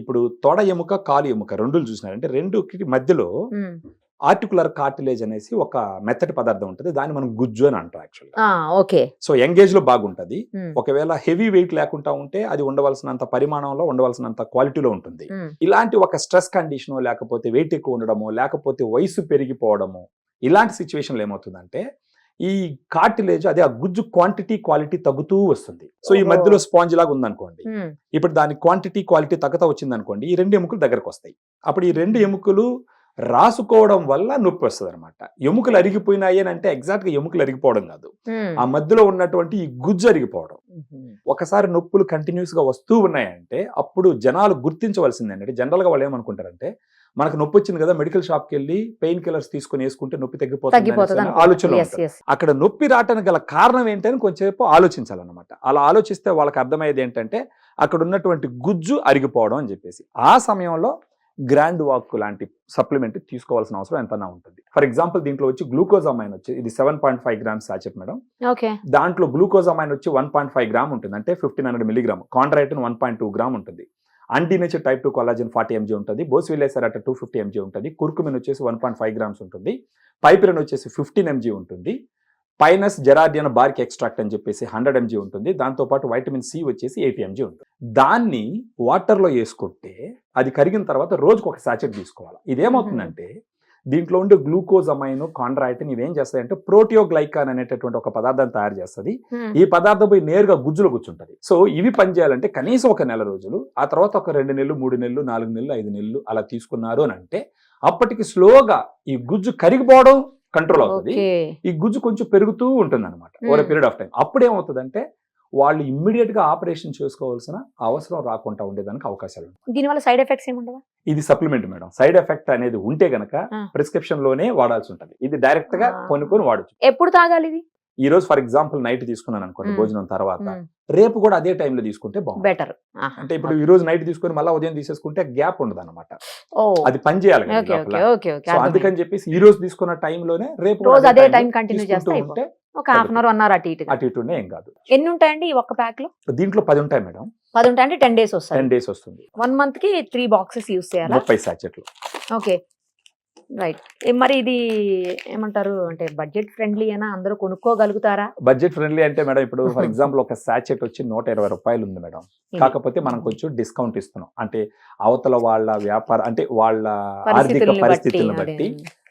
ఇప్పుడు తొడ ఎముక, కాలు ఎముక రెండులు చూసినారంటే రెండుకి మధ్యలో ఆర్టికులర్ కార్టిలేజ్ అనేసి ఒక మెత్తటి పదార్థం ఉంటుంది. దాన్ని మనం గుజ్జు అని అంటాం యాక్చువల్గా. ఓకే. సో యంగేజ్ లో బాగుంటది. ఒకవేళ హెవీ వెయిట్ లేకుండా ఉంటే అది ఉండవలసినంత పరిమాణంలో ఉండవలసినంత క్వాలిటీలో ఉంటుంది. ఇలాంటి ఒక స్ట్రెస్ కండిషన్ లేకపోతే వెయిట్ ఎక్కువ ఉండడము లేకపోతే వయసు పెరిగిపోవడము ఇలాంటి సిచ్యువేషన్లో ఏమవుతుందంటే ఈ కార్టిలేజ్ అదే ఆ గుజ్జు క్వాలిటీ తగ్గుతూ వస్తుంది. సో ఈ మధ్యలో స్పాంజ్ లాగా ఉందనుకోండి, ఇప్పుడు దాని క్వాలిటీ తగ్గుతా వచ్చింది అనుకోండి, ఈ రెండు ఎముకలు దగ్గరకు వస్తాయి. అప్పుడు ఈ రెండు ఎముకలు రాసుకోవడం వల్ల నొప్పి వస్తుంది అనమాట. ఎముకలు అరిగిపోయినాయి అని అంటే ఎగ్జాక్ట్ గా ఎముకలు అరిగిపోవడం కాదు, ఆ మధ్యలో ఉన్నటువంటి ఈ గుజ్జు అరిగిపోవడం. ఒకసారి నొప్పులు కంటిన్యూస్ గా వస్తూ ఉన్నాయంటే అప్పుడు జనాలు గుర్తించవలసింది ఏంటంటే, జనరల్ గా వాళ్ళు ఏమనుకుంటారంటే మనకు నొప్పి వచ్చింది కదా మెడికల్ షాప్ కి వెళ్ళి పెయిన్ కిల్లర్స్ తీసుకుని వేసుకుంటే నొప్పి తగ్గిపోతుంది ఆలోచనలో. అక్కడ నొప్పి రావడానికి గల కారణం ఏంటని కొంచెంసేపు ఆలోచించాలన్నమాట. అలా ఆలోచిస్తే వాళ్ళకి అర్థమయ్యేది ఏంటంటే అక్కడ ఉన్నటువంటి గుజ్జు అరిగిపోవడం అని చెప్పేసి. ఆ సమయంలో గ్రాండ్ వాక్ లాంటి సప్లిమెంట్ తీసుకోవాల్సిన అవసరం ఎంతనా ఉంటుంది. ఫర్ ఎగ్జాంపుల్ దీంట్లో వచ్చి గ్లూకోజమైన్ వచ్చి ఇది 7.5 గ్రామ్స్ సాచెట్ మేడం. దాంట్లో గ్లూకోజమైన్ వచ్చి 1.5 గ్రామ్ ఉంటుంది, అంటే 1500 మిలీగ్రామ్. కాండ్రైటిన్ 1.2 గ్రామ్ ఉంటుంది. అంటీనేచర్ టైప్ 2 కొల్లాజన్ 40 mg ఉంటుంది. బోస్విల్లెసెరాట 250 mg ఉంటుంది. కుర్కుమిన్ వచ్చేసి 1.5 గ్రామ్స్ ఉంటుంది. పైపిరిన్ వచ్చేసి 15 mg ఉంటుంది. పైనస్ జెరాడియన్ బార్క్ ఎక్స్ట్రాక్ట్ అని చెప్పేసి 100 mg ఉంటుంది. దాంతోపాటు వైటమిన్ సి వచ్చేసి 80 mg ఉంటుంది. దాన్ని వాటర్లో వేసుకుంటే అది కరిగిన తర్వాత రోజుకు ఒక సాచెట్ తీసుకోవాలి. ఇదేమవుతుందంటే దీంట్లో ఉండే గ్లూకోజమైన్, కాండ్రాయిటిన్ ఇవేం చేస్తాయంటే ప్రోటియోగ్లైకాన్ అనేటటువంటి ఒక పదార్థాన్ని తయారు చేస్తుంది. ఈ పదార్థం పోయి నేరుగా గుజ్జులో కూర్చుంటది. సో ఇవి పనిచేయాలంటే కనీసం ఒక నెల రోజులు, ఆ తర్వాత ఒక 2 నెలలు, 3 నెలలు, 4 నెలలు, 5 నెలలు అలా తీసుకున్నారు అని అంటే అప్పటికి స్లోగా ఈ గుజ్జు కరిగిపోవడం కంట్రోల్ అవుతుంది. ఈ గుజ్జు కొంచెం పెరుగుతూ ఉంటుంది అనమాట ఓవర్ పీరియడ్ ఆఫ్ టైం. అప్పుడు ఏమవుతుందంటే వాళ్ళు ఇమ్మీడియట్ గా ఆపరేషన్ చేసుకోవాల్సిన అవసరం రాకుండా ఉండేదానికి అవకాశాలు ఉంటాయి. దీనివల్ల సైడ్ ఎఫెక్ట్స్ ఏముండవా? ఇది సప్లిమెంట్ మేడం. సైడ్ ఎఫెక్ట్ అనేది ఉంటే గనక ప్రిస్క్రిప్షన్ లోనే వాడాల్సి ఉంటుంది. ఇది డైరెక్ట్ గా కొనుక్కొని వాడచ్చు. ఎప్పుడు తాగాలి ఇది? ఈ రోజు ఫర్ ఎగ్జాంపుల్ నైట్ తీసుకున్నాను అనుకోండి భోజనం తర్వాత, రేపు కూడా అదే టైంలో తీసుకుంటే బాగుంటుంది. బెటర్. అంటే ఇప్పుడు ఈ రోజు నైట్ తీసుకొని మళ్ళీ ఉదయం తీసేసుకుంటే గ్యాప్ ఉండదు అనమాట. అది పని చేయాలి. అందుకని చెప్పేసి ఈ రోజు తీసుకున్న టైంలోనే రేపు అదే టైం కంటిన్యూ చేస్తే ఒక హాఫ్ అన్ అవర్ 1 hour అటు ఇటు ఏం కాదు. ఎన్ని ఉంటాయండి ఒక్క ప్యాక్ లో? దీంట్లో 10 ఉంటాయి మేడం. 10 ఉంటాయి అంటే 10 days వస్తాయి. 10 days వస్తుంది. 1 month కి 3 boxes యూస్ చేయాలా? 30 సాచెట్లు. Okay, right. మరి ఇది ఏమంటారు అంటే బడ్జెట్ ఫ్రెండ్లీ అయినా అందరూ కొనుక్కోగలుగుతారా? బడ్జెట్ ఫ్రెండ్లీ అంటే మేడం ఇప్పుడు ఫర్ ఎగ్జాంపుల్ ఒక సాచెట్ వచ్చి 120 రూపాయలు ఉంది మేడం. కాకపోతే మనం కొంచెం డిస్కౌంట్ ఇస్తున్నాం. అంటే అవతల వాళ్ళ వ్యాపార అంటే వాళ్ళ ఆర్థిక పరిస్థితులను బట్టి